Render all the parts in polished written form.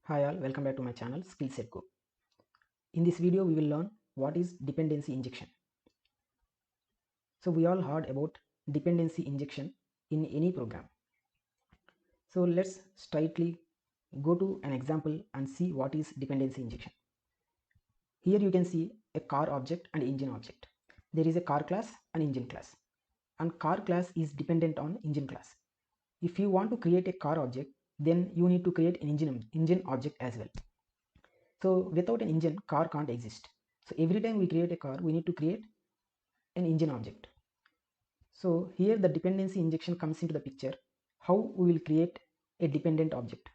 Hi all, welcome back to my channel Skillset Go. In this video we will learn what is dependency injection. So we all heard about dependency injection in any program. So let's straightly go to an example and see what is dependency injection. Here you can see a car object and engine object. There is a car class and engine class, and car class is dependent on engine class. If you want to create a car object, then you need to create an engine object as well. So without an engine, car can't exist. So every time we create a car, we need to create an engine object. So here the dependency injection comes into the picture. How we will create a dependent object,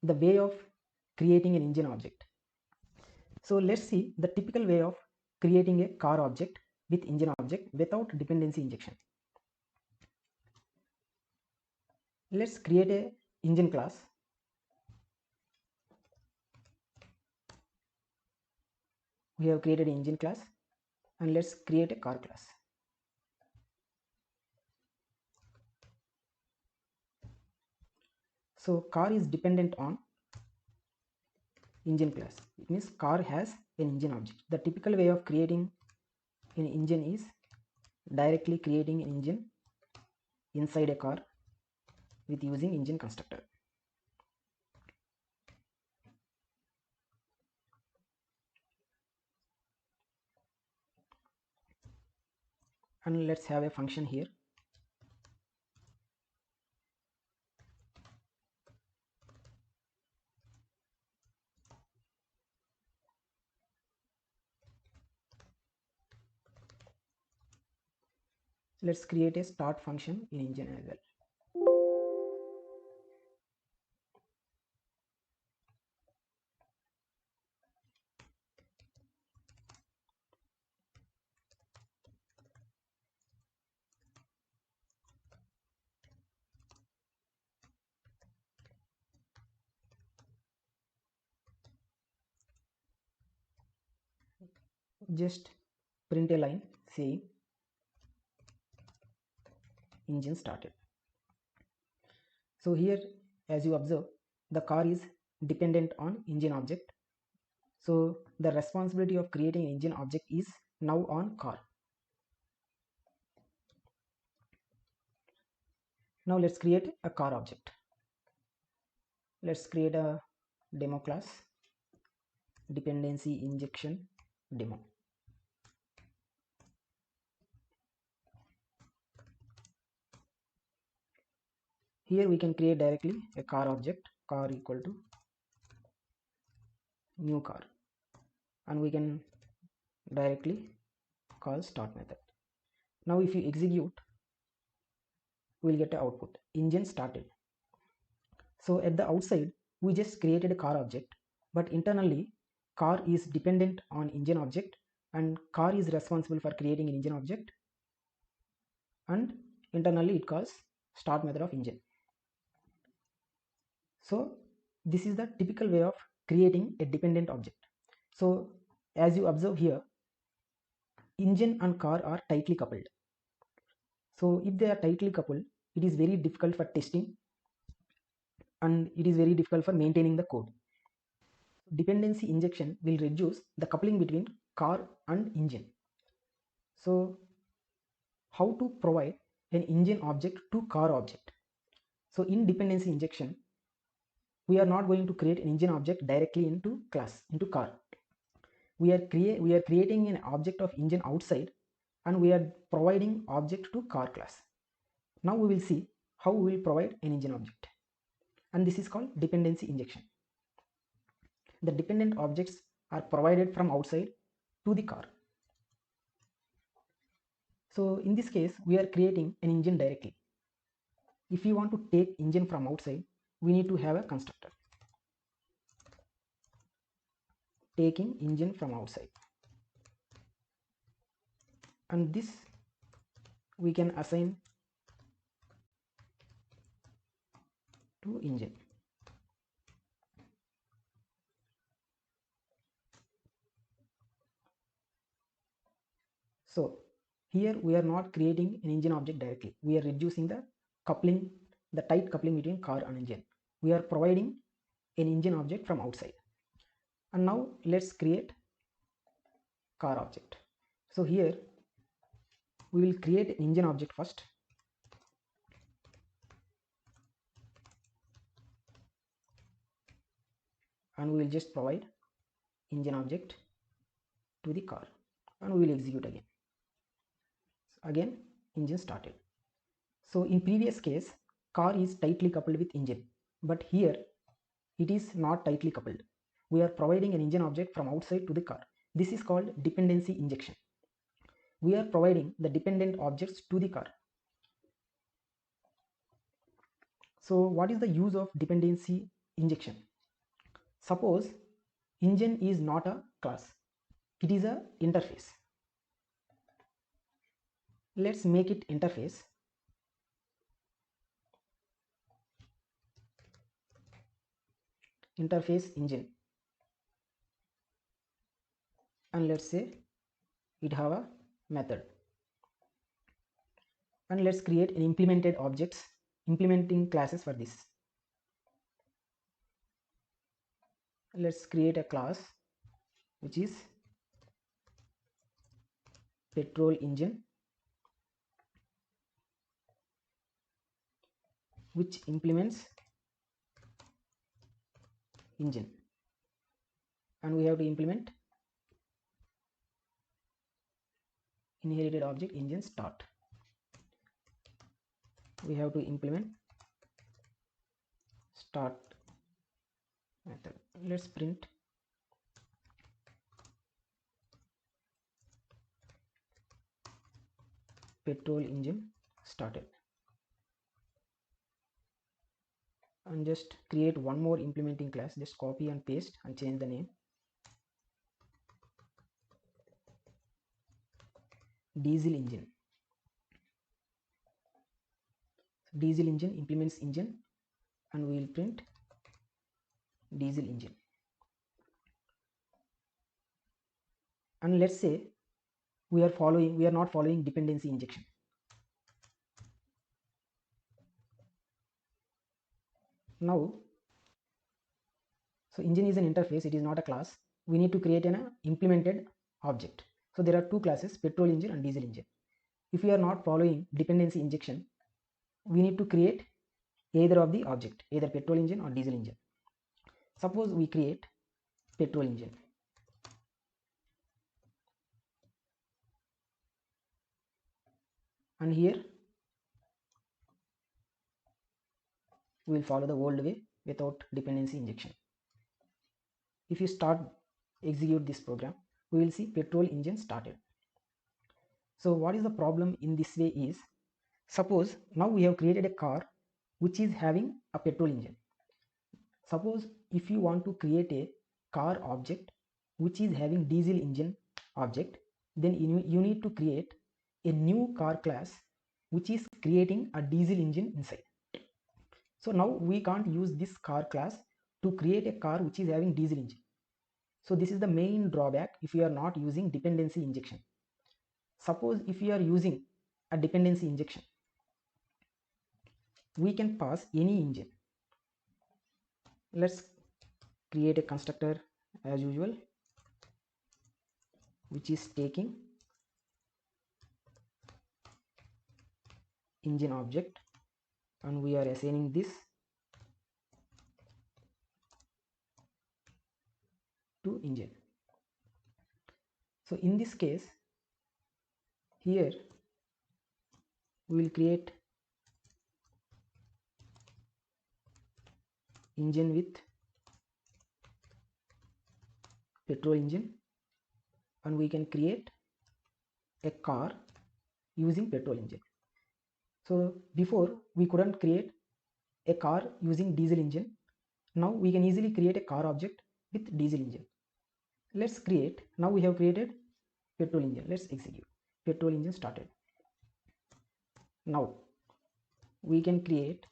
the way of creating an engine object. So let's see the typical way of creating a car object with engine object without dependency injection. Let's create a engine class. We have created an engine class, and let's create a car class. So car is dependent on engine class. It means car has an engine object. The typical way of creating an engine is directly creating an engine inside a car with using engine constructor. And let's have a function here. Let's create a start function in engine as well. Just print a line saying engine started. So here, as you observe, the car is dependent on engine object. So the responsibility of creating an engine object is now on car. Now let's create a car object. Let's create a demo class, dependency injection demo. Here we can create directly a car object, car equal to new car, and we can directly call start method. Now if you execute, we'll get an output engine started. So at the outside we just created a car object, but internally car is dependent on engine object, and car is responsible for creating an engine object, and internally it calls start method of engine. So this is the typical way of creating a dependent object. So as you observe here, engine and car are tightly coupled. So if they are tightly coupled, it is very difficult for testing, and it is very difficult for maintaining the code. Dependency injection will reduce the coupling between car and engine. So how to provide an engine object to car object? So in dependency injection, we are not going to create an engine object directly into class, into car. We are creating an object of engine outside, and we are providing object to car class. Now we will see how we will provide an engine object, and this is called dependency injection. The dependent objects are provided from outside to the car. So in this case we are creating an engine directly. If we want to take engine from outside, we need to have a constructor taking engine from outside, and this we can assign to engine. So here we are not creating an engine object directly. We are reducing the coupling, the tight coupling between car and engine. We are providing an engine object from outside. And now let's create car object. So here we will create an engine object first, and we will just provide engine object to the car, and we will execute again. So again engine started. So in previous case car is tightly coupled with engine, but here it is not tightly coupled. We are providing an engine object from outside to the car. This is called dependency injection. We are providing the dependent objects to the car. So what is the use of dependency injection? Suppose engine is not a class, it is a interface. Let's make it interface. Interface engine, and let's say it have a method, and let's create an implemented objects, implementing classes for this. Let's create a class which is petrol engine, which implements engine, and we have to implement inherited object engine start. We have to implement start method. Let's print petrol engine started, and just create one more implementing class. Just copy and paste and change the name. Diesel engine. Diesel engine implements engine, and we will print diesel engine. And let's say we are not following dependency injection. Now, so engine is an interface, it is not a class. We need to create an implemented object. So there are two classes, petrol engine and diesel engine. If we are not following dependency injection, we need to create either of the object, either petrol engine or diesel engine. Suppose we create petrol engine. And here we will follow the old way without dependency injection. If you execute this program, we will see petrol engine started. So what is the problem in this way is, suppose now we have created a car which is having a petrol engine. Suppose if you want to create a car object which is having diesel engine object, then you need to create a new car class which is creating a diesel engine inside. So now we can't use this car class to create a car which is having diesel engine. So this is the main drawback if you are not using dependency injection. Suppose if you are using a dependency injection, we can pass any engine. Let's create a constructor as usual which is taking engine object, and we are assigning this to engine. So in this case, here we will create engine with petrol engine, and we can create a car using petrol engine. So before we couldn't create a car using diesel engine. Now we can easily create a car object with diesel engine. Let's create, now we have created petrol engine. Let's execute. Petrol engine started. Now we can create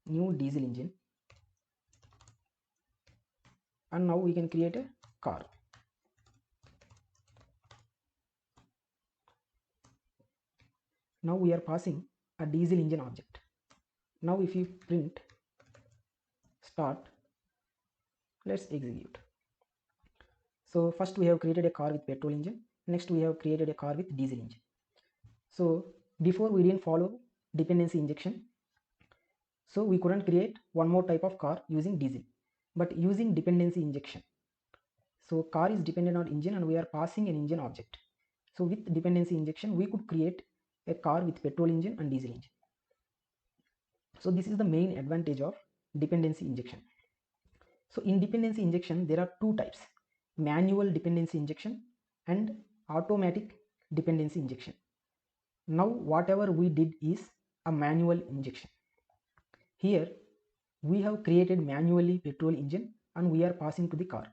new diesel engine, and now we can create a car. Now we are passing a diesel engine object. Now if you print start, let's execute. So first we have created a car with petrol engine, next we have created a car with diesel engine. So before we didn't follow dependency injection, so we couldn't create one more type of car using diesel, but using dependency injection. So car is dependent on engine and we are passing an engine object. So with dependency injection we could create a car with petrol engine and diesel engine. So this is the main advantage of dependency injection. So in dependency injection there are two types: manual dependency injection and automatic dependency injection. Now whatever we did is a manual injection. Here we have created manually petrol engine and we are passing to the car.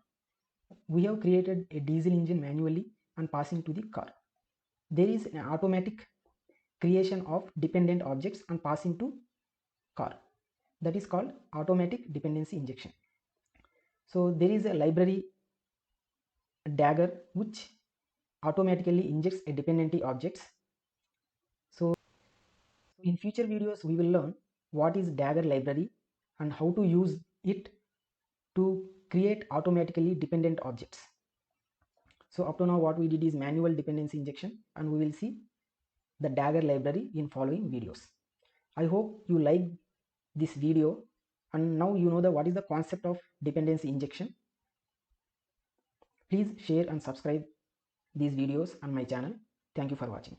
We have created a diesel engine manually and passing to the car. There is an automatic creation of dependent objects and passing to car. That is called automatic dependency injection. So there is a library DAGGER which automatically injects a dependency objects. So in future videos we will learn what is DAGGER library and how to use it to create automatically dependent objects. So up to now what we did is manual dependency injection, and we will see the DAGGER library in following videos. I hope you like this video and now you know what is the concept of dependency injection. Please share and subscribe these videos on my channel. Thank you for watching.